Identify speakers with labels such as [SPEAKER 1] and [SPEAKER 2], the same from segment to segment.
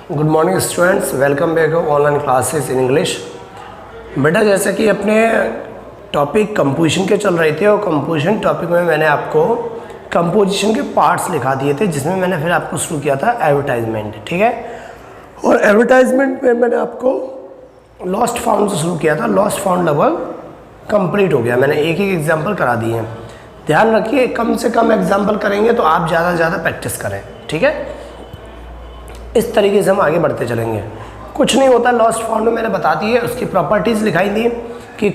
[SPEAKER 1] Good morning students, welcome back online classes in English. बेटा जैसा कि अपने टॉपिक कंपोजिशन के चल रहे थे और कंपोजिशन टॉपिक में मैंने आपको कंपोजिशन के पार्ट्स लिखा दिए थे, जिसमें मैंने फिर आपको शुरू किया था एडवर्टाइजमेंट। ठीक है, और एडवर्टाइजमेंट में मैंने आपको लॉस्ट फाउंड से शुरू किया था। लॉस्ट फाउंड लगभग कंप्लीट हो गया, मैंने एक एक एग्जाम्पल करा दिए हैं। ध्यान रखिए, कम से कम एग्जाम्पल करेंगे तो आप ज़्यादा से ज़्यादा प्रैक्टिस करें। ठीक है, इस तरीके से हम आगे बढ़ते चलेंगे। कुछ नहीं होता, लॉस्ट फाउंड में मैंने बता दी है, उसकी प्रॉपर्टीज़ लिखाई दी कि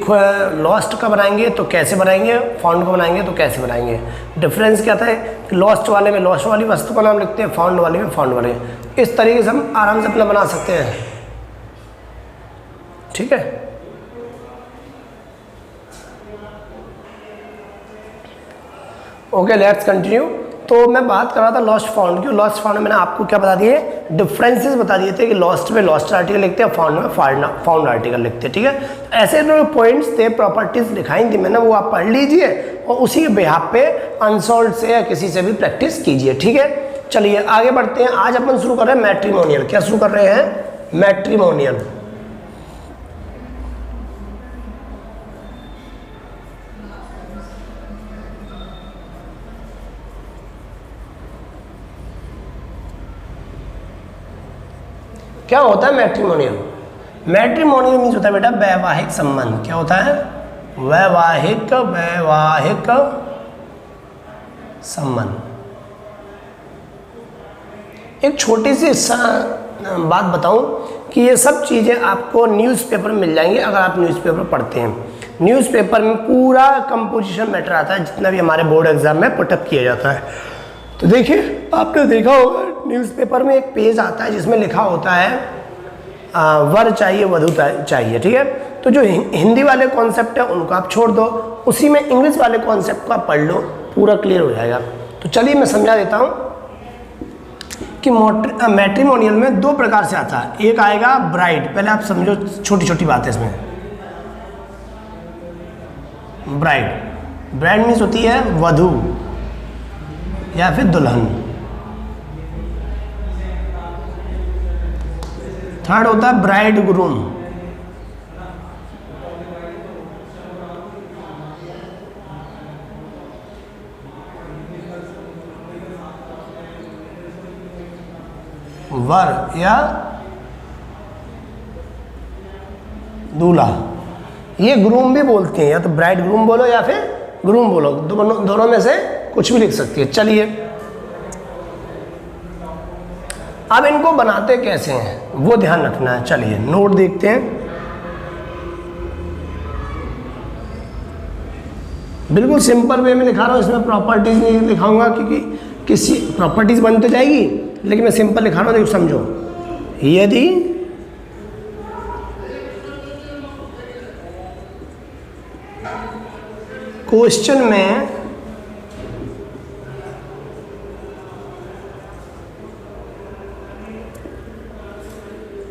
[SPEAKER 1] लॉस्ट का बनाएंगे तो कैसे बनाएंगे, फाउंड का बनाएंगे तो कैसे बनाएंगे। डिफरेंस क्या था कि लॉस्ट वाले में लॉस्ट वाली वस्तु का नाम लिखते हैं, फाउंड वाले में फाउंड वाले। इस तरीके से हम आराम से अपना बना सकते हैं। ठीक है, ओके, लेट्स कंटिन्यू। तो मैं बात कर रहा था लॉस्ट फाउंड की। लॉस्ट फाउंड में मैंने आपको क्या बता दिए, डिफरेंसेस बता दिए थे कि लॉस्ट में लॉस्ट आर्टिकल लिखते हैं, फाउंड में फाउंड आर्टिकल लिखते हैं। ठीक है, ऐसे जो पॉइंट्स थे, प्रॉपर्टीज लिखाई थी मैंने, वो आप पढ़ लीजिए और उसी के बिहाफ पे अनसॉल्व से या किसी से भी प्रैक्टिस कीजिए। ठीक है, चलिए आगे बढ़ते हैं। आज अपन शुरू कर रहे हैं मैट्रिमोनियल। क्या शुरू कर रहे हैं? मैट्रिमोनियल। क्या होता है मैट्रिमोनियल? मैट्रिमोनियल मीन्स होता है बेटा वैवाहिक संबंध। क्या होता है? वैवाहिक संबंध। एक छोटी सी बात बताऊं कि ये सब चीज़ें आपको न्यूज़पेपर में मिल जाएंगी अगर आप न्यूज़पेपर पढ़ते हैं। न्यूज़पेपर में पूरा कंपोजिशन मैटर आता है, जितना भी हमारे बोर्ड एग्जाम में पुटअप किया जाता है। तो देखिए, आपने देखा होगा न्यूज़पेपर में एक पेज आता है जिसमें लिखा होता है वर चाहिए वधू चाहिए। ठीक है, तो जो हिंदी वाले कॉन्सेप्ट है उनको आप छोड़ दो, उसी में इंग्लिश वाले कॉन्सेप्ट को आप पढ़ लो, पूरा क्लियर हो जाएगा। तो चलिए मैं समझा देता हूँ कि मैट्रिमोनियल में दो प्रकार से आता है। एक आएगा ब्राइड, पहले आप समझो, छोटी छोटी बातें इसमें। ब्राइड मीन्स होती है वधू या फिर दुल्हन। थर्ड होता है ब्राइड ग्रूम। वर या दूल्हा, ये ग्रूम भी बोलते हैं, या तो ब्राइड ग्रूम बोलो या फिर ग्रूम बोलो, दोनों में से कुछ भी लिख सकती है। चलिए, अब इनको बनाते कैसे हैं वो ध्यान रखना है। चलिए नोट देखते हैं। बिल्कुल सिंपल वे में लिखा रहा हूँ, इसमें प्रॉपर्टीज नहीं लिखाऊंगा क्योंकि किसी प्रॉपर्टीज बन तो जाएगी, लेकिन मैं सिंपल लिखा रहा हूँ, देखो समझो। यदि क्वेश्चन में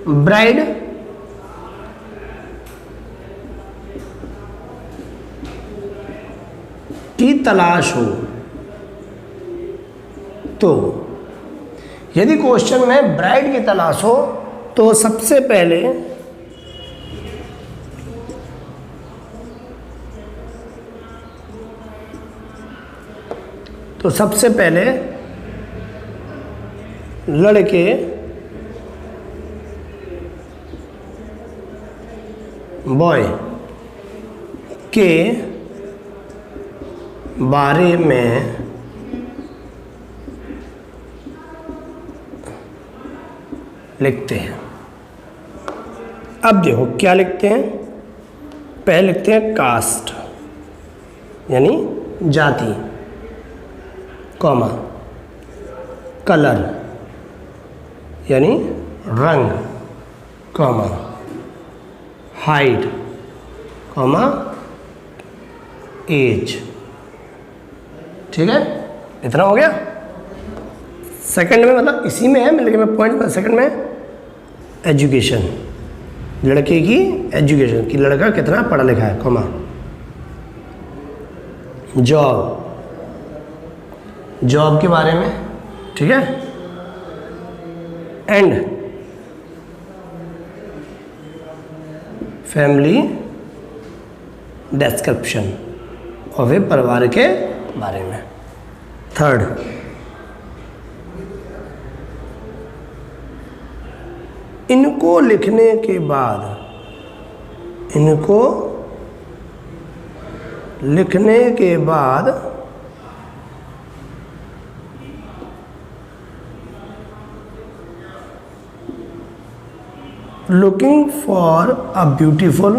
[SPEAKER 1] ब्राइड की तलाश हो, तो यदि क्वेश्चन में ब्राइड की तलाश हो तो सबसे पहले लड़के बॉय के बारे में लिखते हैं। अब देखो क्या लिखते हैं। पहले लिखते हैं कास्ट यानी जाति, कॉमा, कलर यानी रंग, कॉमा, हाइट, कॉमा, एज। ठीक है, इतना हो गया। सेकंड में मतलब इसी में है, लेकिन मैं पॉइंट सेकंड में एजुकेशन, लड़के की एजुकेशन कि लड़का कितना पढ़ा लिखा है, कॉमा, जॉब, जॉब के बारे में, ठीक है, एंड फैमिली डिस्क्रिप्शन और वे परिवार के बारे में। थर्ड, इनको लिखने के बाद looking for a beautiful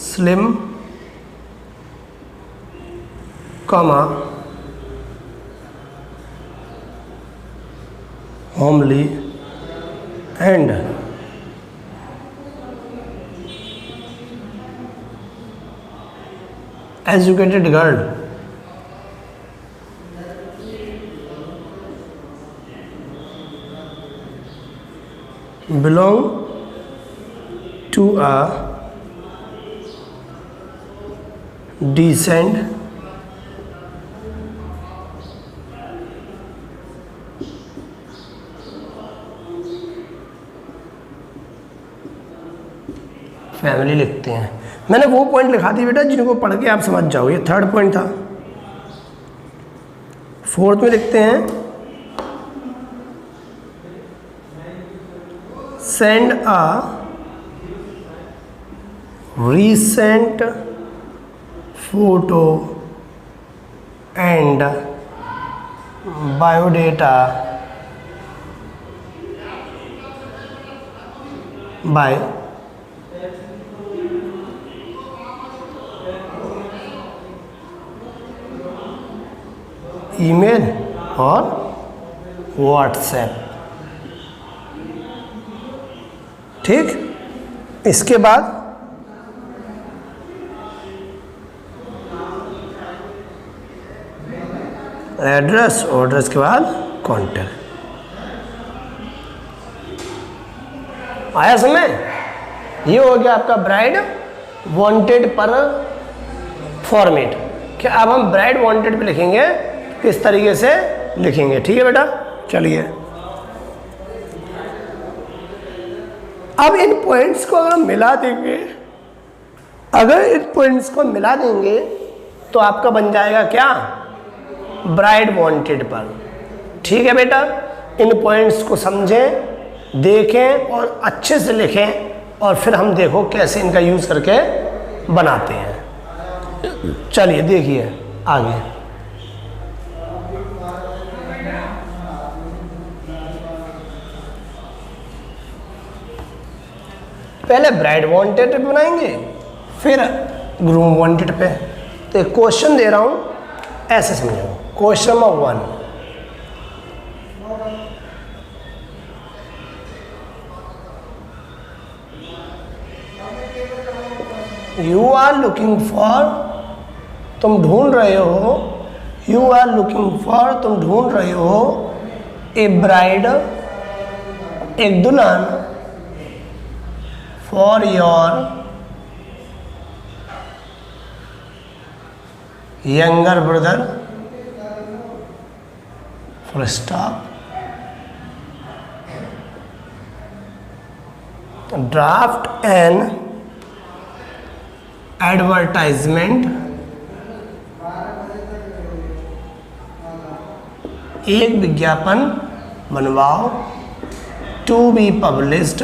[SPEAKER 1] slim homely and educated girl belong to a decent family लिखते हैं। मैंने वो पॉइंट लिखा दी बेटा जिनको पढ़ के आप समझ जाओ। ये थर्ड पॉइंट था। फोर्थ में लिखते हैं send a recent photo and biodata by email और व्हाट्सएप। ठीक, इसके बाद एड्रेस और एड्रेस के बाद कॉन्टैक्ट। आया समय? ये हो गया आपका ब्राइड वांटेड पर फॉर्मेट। क्या अब हम ब्राइड वांटेड पे लिखेंगे, किस तरीके से लिखेंगे। ठीक है बेटा, चलिए अब इन पॉइंट्स को अगर मिला देंगे, तो आपका बन जाएगा क्या, ब्राइड वांटेड पर। ठीक है बेटा, इन पॉइंट्स को समझें, देखें और अच्छे से लिखें और फिर हम देखो कैसे इनका यूज़ करके बनाते हैं। चलिए देखिए आगे। पहले ब्राइड वांटेड पे बनाएंगे, फिर ग्रूम वांटेड पे। तो एक क्वेश्चन दे रहा हूं, ऐसे समझो। Question number 1, you are looking for, तुम ढूंढ रहे हो, यू आर लुकिंग फॉर, तुम ढूंढ रहे हो, ए ब्राइड, एक दुल्हन, for your younger brother, full stop, draft an advertisement, एक विज्ञापन बनवाओ, टू बी पब्लिश्ड,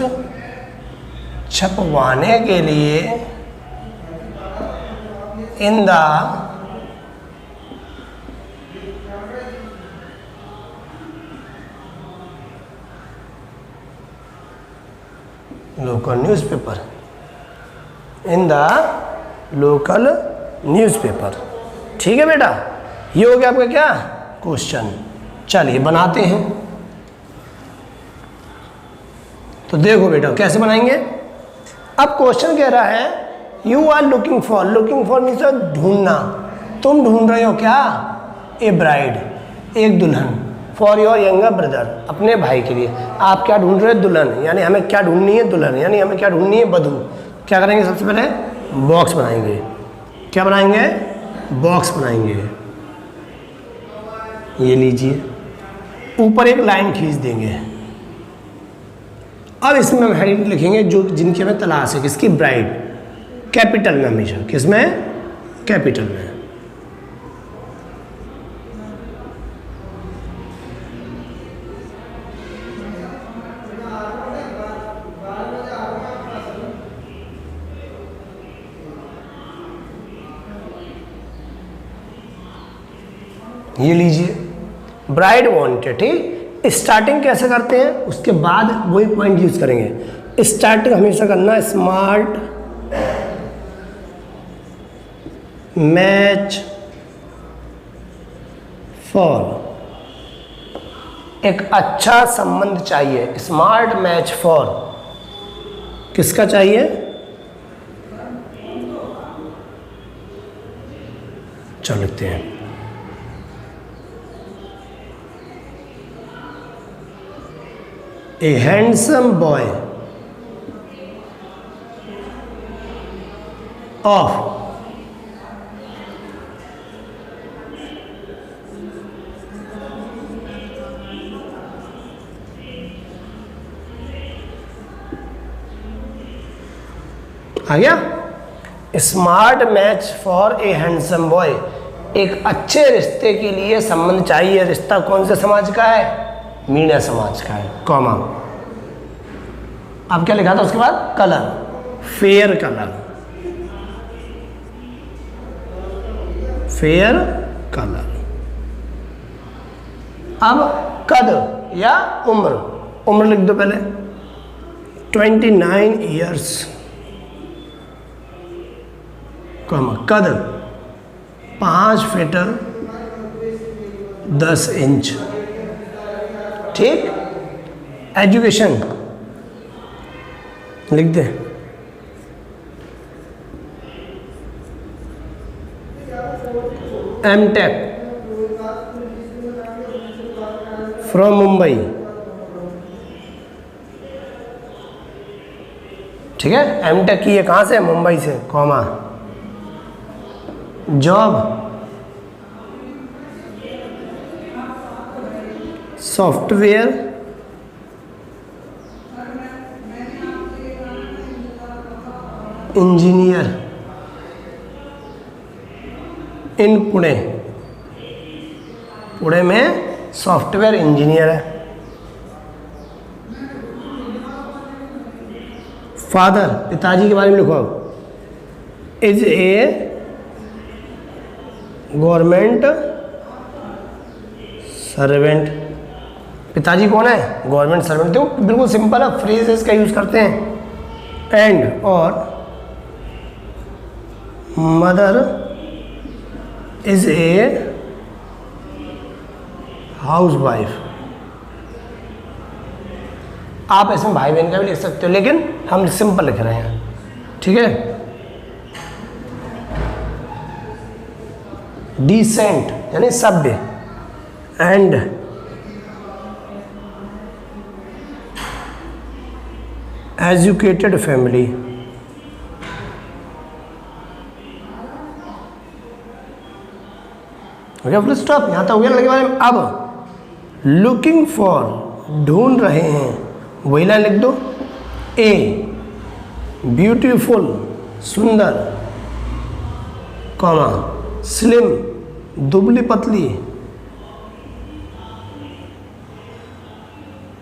[SPEAKER 1] छपवाने के लिए, इन the local newspaper, in the local newspaper. ठीक है बेटा, ये हो गया आपका क्या क्वेश्चन। चलिए बनाते हैं। तो देखो बेटा कैसे बनाएंगे। अब क्वेश्चन कह रहा है you are looking for, looking for means ढूंढना, तुम ढूंढ रहे हो क्या, ए ब्राइड, एक दुल्हन, फॉर योर यंगर ब्रदर, अपने भाई के लिए। आप क्या ढूंढ रहे हो, दुल्हन, यानी हमें क्या ढूंढनी है, दुल्हन, यानी हमें क्या ढूंढनी है, वधू। क्या करेंगे, सबसे पहले बॉक्स बनाएंगे। क्या बनाएंगे, बॉक्स बनाएंगे। ये लीजिए, ऊपर एक लाइन खींच देंगे। अब इसमें हम हेडिंग लिखेंगे जो जिनकी हमें तलाश है, किसकी, ब्राइड, कैपिटल में हमेशा, किसमें, कैपिटल में। ये लीजिए, ब्राइड वांटेड, ठीक। स्टार्टिंग कैसे करते हैं, उसके बाद वही पॉइंट यूज करेंगे। स्टार्टिंग हमेशा करना स्मार्ट मैच फॉर, एक अच्छा संबंध चाहिए। स्मार्ट मैच फॉर किसका चाहिए, चलो लिखते हैं, a handsome boy of आ गया, smart match for a handsome boy, एक अच्छे रिश्ते के लिए संबंध चाहिए। रिश्ता कौन से समाज का है, मीणा समाज का है, कॉमा। अब क्या लिखा था उसके बाद, colour, fair colour, fair colour. अब कद या उम्र, उम्र लिख दो पहले, 29 ईयर्स, कॉमा, कद 5 फीट 10 इंच, ठीक। एजुकेशन लिख दे, एमटेक फ्रॉम मुंबई, ठीक है। एमटेक की है कहाँ से, मुंबई से, कॉमा। जॉब सॉफ्टवेयर इंजीनियर इन पुणे, पुणे में सॉफ्टवेयर इंजीनियर है। फादर, पिताजी के बारे में लिखो, इज ए गवर्नमेंट सर्वेंट, पिताजी कौन है, गवर्नमेंट सर्वेंट। तो बिल्कुल सिंपल है, फ्रेज इसका यूज करते हैं। एंड और mother is a house wife. आप इसमें भाई बहन का भी लिख सकते हो, लेकिन हम सिंपल लिख रहे हैं, ठीक है। डिसेंट यानी सभ्य, एंड एजुकेटेड फैमिली, हो गया, फुल स्टॉप, यहां तक हो गया लगे बारे में। अब लुकिंग फॉर, ढूंढ रहे हैं, वही लाइन लिख दो। ए ब्यूटीफुल, सुंदर, कॉमा, स्लिम, दुबली पतली,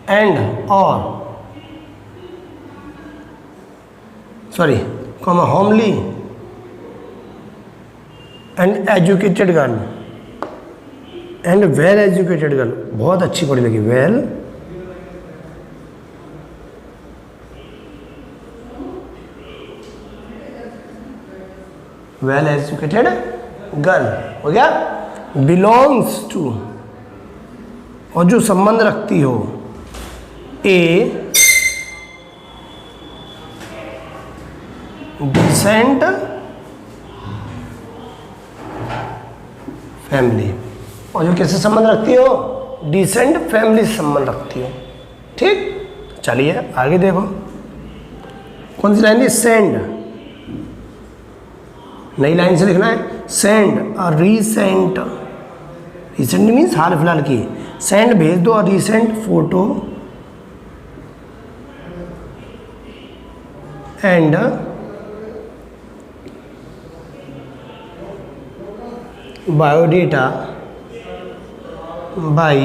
[SPEAKER 1] एंड और sorry, comma, homely and educated girl, and well educated girl, बहुत अच्छी पढ़ी लगी, वेल वेल एजुकेटेड गर्ल, हो गया। बिलोंग्स टू, और जो संबंध रखती हो, ए डिसेंट फैमिली, और जो किससे संबंध रखती हो, डिसेंट फैमिली से संबंध रखती हो, ठीक। चलिए आगे देखो, कौन सी लाइन है, सेंड, नई लाइन से लिखना है, सेंड और रीसेंट, रिसेंट मीन्स हाल फिलहाल की। सेंड भेज दो, recent photo and biodata by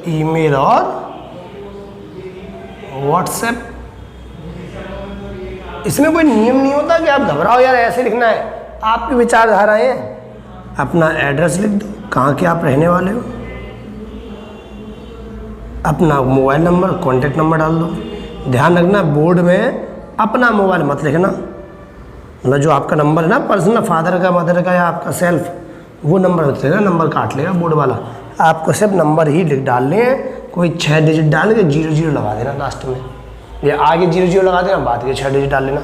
[SPEAKER 1] email और व्हाट्सएप। इसमें कोई नियम नहीं होता कि आप घबराओ यार ऐसे लिखना है, आपकी विचारधाराएं हैं। अपना एड्रेस लिख दो, कहाँ के आप रहने वाले हो, अपना मोबाइल नंबर, कॉन्टैक्ट नंबर डाल दो। ध्यान रखना बोर्ड में अपना मोबाइल मत लिखना, मतलब जो आपका नंबर है ना पर्सनल, फादर का, मदर का या आपका सेल्फ, वो नंबर मत लिखना, नंबर काट लेगा बोर्ड वाला। आपको सिर्फ नंबर ही लिख डालने हैं, कोई 6 डिजिट डाल के 00 लगा देना लास्ट में, या आगे 00 लगा देना, बाद के 6 डिजिट डाल लेना।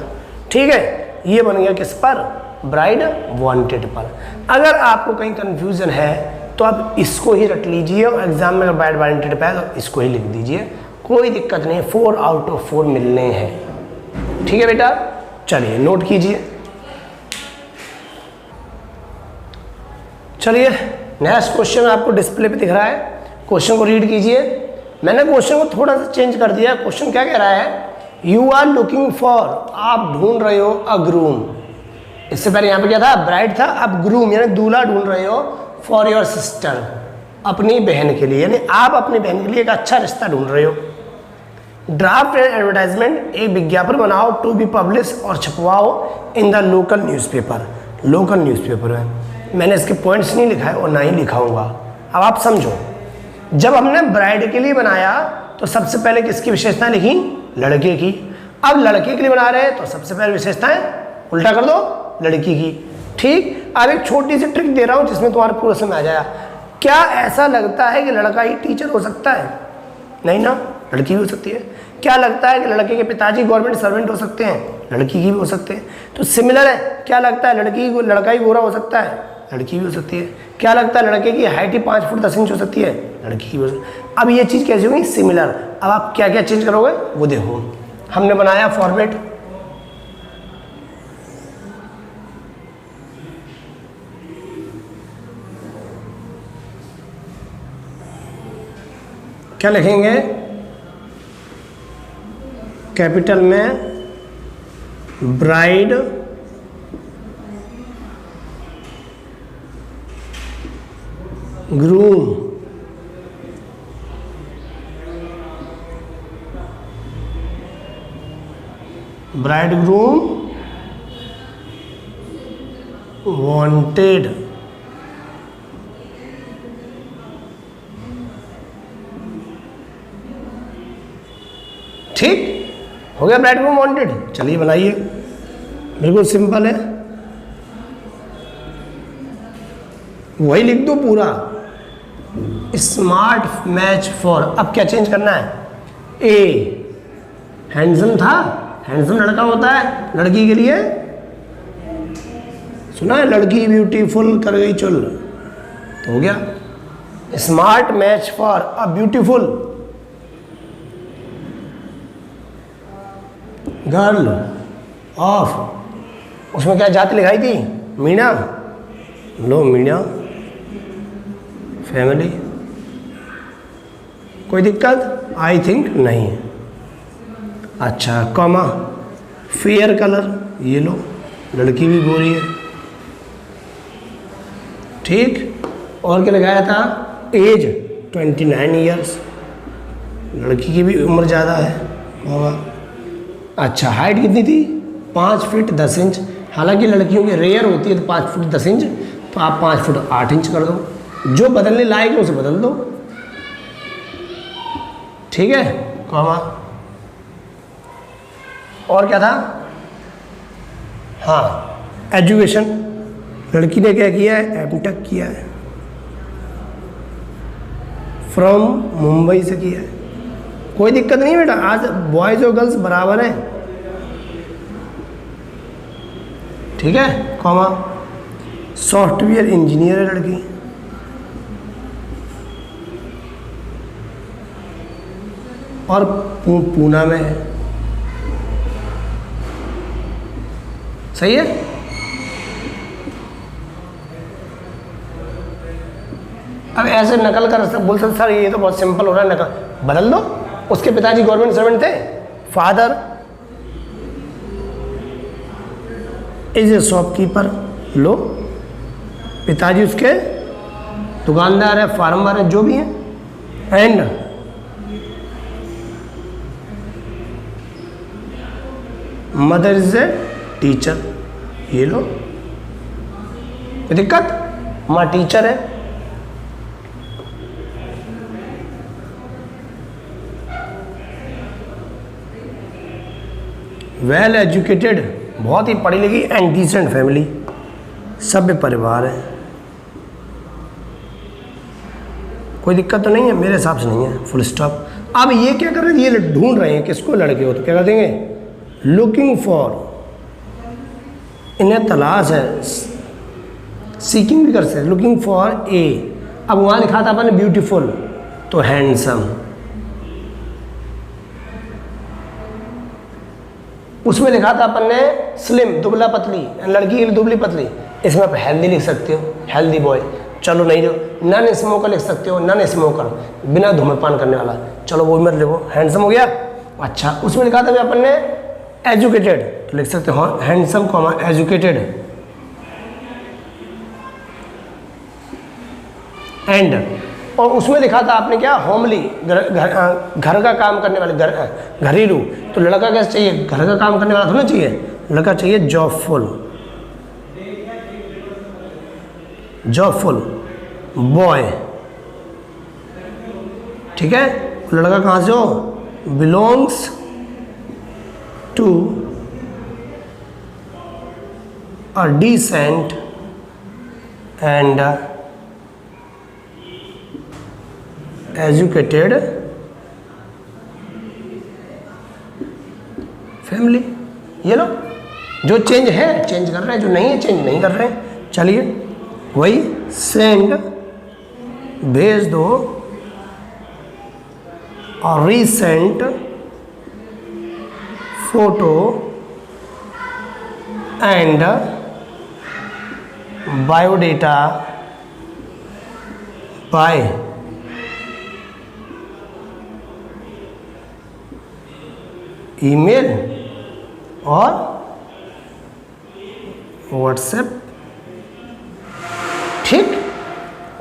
[SPEAKER 1] ठीक है, ये बन गया किस पर, ब्राइड वांटेड पर। अगर आपको कहीं कन्फ्यूज़न है तो आप इसको ही रट लीजिए और एग्जाम में अगर ब्राइड वांटेड पे है तो इसको ही लिख दीजिए, कोई दिक्कत नहीं है। 4 आउट ऑफ 4 मिलने हैं। ठीक है बेटा, चलिए नोट कीजिए। चलिए नेक्स्ट क्वेश्चन आपको डिस्प्ले पे दिख रहा है, क्वेश्चन को रीड कीजिए। मैंने क्वेश्चन को थोड़ा सा चेंज कर दिया। क्वेश्चन क्या कह रहा है, यू आर लुकिंग फॉर, आप ढूंढ रहे हो अ ग्रूम। इससे पहले यहाँ पे क्या था, ब्राइड था, अब ग्रूम यानी दूल्हा ढूंढ रहे हो फॉर योर सिस्टर, अपनी बहन के लिए, यानी आप अपनी बहन के लिए एक अच्छा रिश्ता ढूंढ रहे हो। ड्राफ्ट एंड एडवर्टाइजमेंट, एक विज्ञापन बनाओ टू बी पब्लिश, और छपवाओ in the local newspaper. Local newspaper है, मैंने इसके पॉइंट्स नहीं लिखा है और ना ही लिखाऊंगा। अब आप समझो, जब हमने ब्राइड के लिए बनाया तो सबसे पहले किसकी विशेषताएं लिखी, लड़के की। अब लड़के के लिए बना रहे हैं तो सबसे पहले विशेषताएं उल्टा कर दो, लड़की की। ठीक, अब एक छोटी सी ट्रिक दे रहा हूं जिसमें तुम्हारा पूरा समझ आ जाएगा। क्या ऐसा लगता है कि लड़का ही टीचर हो सकता है? नहीं ना, लड़की भी हो सकती है। क्या लगता है कि लड़के के पिताजी गवर्नमेंट सर्वेंट हो सकते हैं? लड़की की भी हो सकते हैं। तो सिमिलर है, क्या लगता है लड़का ही गोरा हो सकता है? लड़की भी हो सकती है। क्या लगता है लड़के की हाइट ही 5 फुट 10 इंच हो सकती है? लड़की की भी हो सकती है। अब ये चीज़ कैसी होगी, सिमिलर। अब आप क्या क्या चेंज करोगे वो देखो। हमने बनाया फॉर्मेट, क्या लिखेंगे, कैपिटल में bride groom, bride groom wanted, ठीक हो गया, ब्राइड ग्रूम वांटेड। चलिए बनाइए, बिल्कुल सिंपल है, वही लिख दो पूरा। स्मार्ट मैच फॉर, अब क्या चेंज करना है, ए हैंडसम था, हैंडसम लड़का होता है लड़की के लिए, सुना है, लड़की ब्यूटीफुल कर गई चुल, तो हो गया smart match for a beautiful girl of, उसमें क्या जाति लिखाई थी, मीना, लो मीना फैमिली। कोई दिक्कत? आई थिंक नहीं। अच्छा, कॉमा फेयर कलर, ये लो, लड़की भी गोरी है, ठीक। और क्या लगाया था, एज 29 ईयर्स, लड़की की भी उम्र ज़्यादा है होगा। अच्छा, हाइट कितनी थी, 5 फीट 10 इंच, हालांकि लड़कियों की रेयर होती है तो 5 फुट 10 इंच, तो आप 5 फुट 8 इंच कर दो, जो बदलने लायक है उसे बदल दो, ठीक है, कॉमा। और क्या था, हाँ, एजुकेशन, लड़की ने क्या किया है, एमटेक किया है, फ्रॉम मुंबई से किया है। कोई दिक्कत नहीं बेटा, आज बॉयज़ और गर्ल्स बराबर हैं, ठीक है, कॉमा। सॉफ्टवेयर इंजीनियर है लड़की, और पूना में है, सही है। अब ऐसे नकल कर बोल सकते सर ये तो बहुत सिंपल हो रहा है, नकल बदल दो। उसके पिताजी गवर्नमेंट सर्वेंट थे, फादर इज ए शॉपकीपर, लो पिताजी उसके दुकानदार है, फार्मर है, जो भी है, and mother is a teacher, ये लो, कोई दिक्कत, माँ टीचर है। वेल एजुकेटेड, बहुत ही पढ़ी लिखी, एंड डिसेंट फैमिली, सभ्य परिवार है। कोई दिक्कत तो नहीं है, मेरे हिसाब से नहीं है, फुल स्टॉप। अब ये क्या कर रहे हैं, ये ढूंढ रहे हैं किसको, लड़के हो तो क्या कर देंगे, लुकिंग फॉर, इन्हें तलाश है, सीकिंग भी कर सकते, लुकिंग फॉर ए। अब वहाँ लिखा था अपन ब्यूटीफुल, तो हैंडसम, उसमें लिखा था अपन ने स्लिम, दुबला पतली, लड़की के लिए दुबली पतली, इसमें आप हेल्दी लिख सकते हो, हेल्दी बॉय, चलो नहीं जो नन स्मोकर लिख सकते हो, नन स्मोकर, बिना धूम्रपान करने वाला, चलो वो मत लिखो, हैंडसम हो गया। अच्छा, उसमें लिखा था अपन ने एजुकेटेड, तो लिख सकते हो हैंडसम कॉमा एजुकेटेड, एंड, और उसमें लिखा था आपने क्या, होमली, घर का काम करने वाले, घरेलू, तो लड़का कैसे चाहिए, घर का काम करने वाला थोड़ा चाहिए, लड़का चाहिए जॉबफुल, जॉबफुल बॉय, ठीक है। लड़का कहाँ से हो, belongs to a decent and educated family, ये लो, जो चेंज है चेंज कर रहे हैं, जो नहीं है चेंज नहीं कर रहे हैं। चलिए वही सेंड, भेज दो, और recent photo and biodata by email और व्हाट्सएप, ठीक।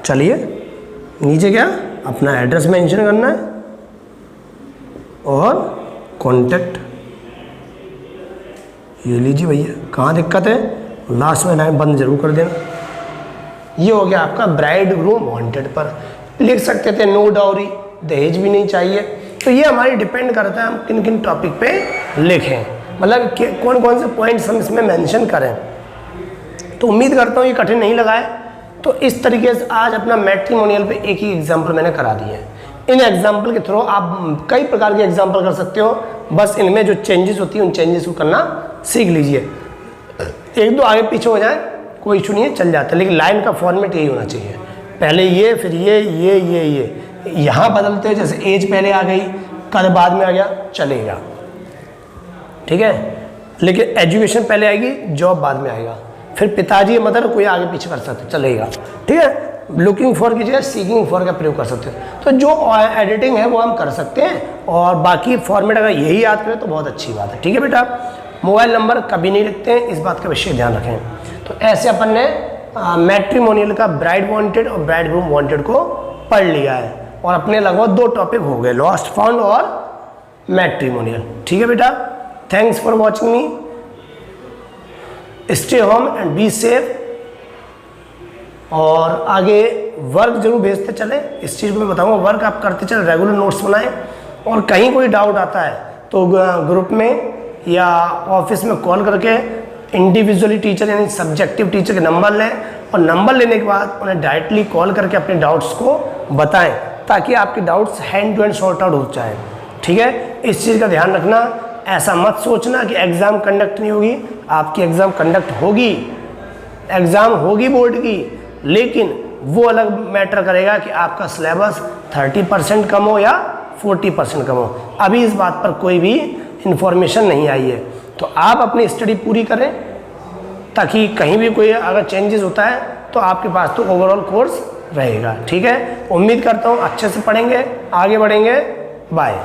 [SPEAKER 1] चलिए नीचे क्या, अपना एड्रेस मेंशन करना है और कांटेक्ट, ये लीजिए भैया, कहाँ दिक्कत है, लास्ट में लाइन बंद जरूर कर देना। ये हो गया आपका ब्राइड ग्रूम वांटेड पर। लिख सकते थे नो डाउरी, दहेज भी नहीं चाहिए। तो ये हमारी डिपेंड करता है हम किन किन टॉपिक पे लिखें, मतलब कौन कौन से पॉइंट्स हम इसमें मेंशन करें। तो उम्मीद करता हूँ ये कठिन नहीं लगा है। तो इस तरीके से आज अपना मैट्रिमोनियल पे एक ही एग्जाम्पल मैंने करा दिया है। इन एग्जाम्पल के थ्रू आप कई प्रकार के एग्जाम्पल कर सकते हो, बस इनमें जो चेंजेस होती है उन चेंजेस को करना सीख लीजिए। एक दो आगे पीछे हो जाए कोई इशू नहीं है, चल जाता है, लेकिन लाइन का फॉर्मेट यही होना चाहिए, पहले ये फिर ये यहाँ बदलते हैं, जैसे एज पहले आ गई, कद बाद में आ गया, चलेगा, ठीक है। लेकिन एजुकेशन पहले आएगी, जॉब बाद में आएगा, फिर पिताजी मदर कोई आगे पीछे कर सकते, चलेगा, ठीक है। लुकिंग फॉर की जगह सीकिंग फॉर का प्रयोग कर सकते हो। तो जो एडिटिंग है वो हम कर सकते हैं, और बाकी फॉर्मेट अगर यही याद करें तो बहुत अच्छी बात है, ठीक है बेटा। मोबाइल नंबर कभी नहीं लिखते हैं, इस बात का विशेष ध्यान रखें। तो ऐसे अपन ने मैट्रिमोनियल का ब्राइड वांटेड और ब्राइड ग्रूम वांटेड को पढ़ लिया है, और अपने लगभग 2 टॉपिक हो गए, लॉस्ट फाउंड और मैट्रिमोनियल, ठीक है बेटा। Thanks for watching me, stay home and be safe, और आगे वर्क जरूर भेजते चले, इस चीज़ को मैं बताऊंगा, वर्क आप करते चले, रेगुलर नोट्स बनाएं, और कहीं कोई डाउट आता है तो ग्रुप में या ऑफिस में कॉल करके इंडिविजुअली टीचर यानी सब्जेक्टिव टीचर के नंबर लें, और नंबर लेने के बाद उन्हें डायरेक्टली कॉल करके अपने डाउट्स को बताएं, ताकि आपके doubts hand to hand sort out हो जाए, ठीक है। इस चीज़ का ध्यान रखना, ऐसा मत सोचना कि एग्ज़ाम कंडक्ट नहीं होगी, आपकी एग्ज़ाम कंडक्ट होगी, एग्ज़ाम होगी बोर्ड की, लेकिन वो अलग मैटर करेगा कि आपका सिलेबस 30% कम हो या 40% कम हो। अभी इस बात पर कोई भी इंफॉर्मेशन नहीं आई है, तो आप अपनी स्टडी पूरी करें, ताकि कहीं भी कोई अगर चेंजेस होता है तो आपके पास तो ओवरऑल कोर्स रहेगा। ठीक है, उम्मीद करता हूँ अच्छे से पढ़ेंगे, आगे बढ़ेंगे। बाय।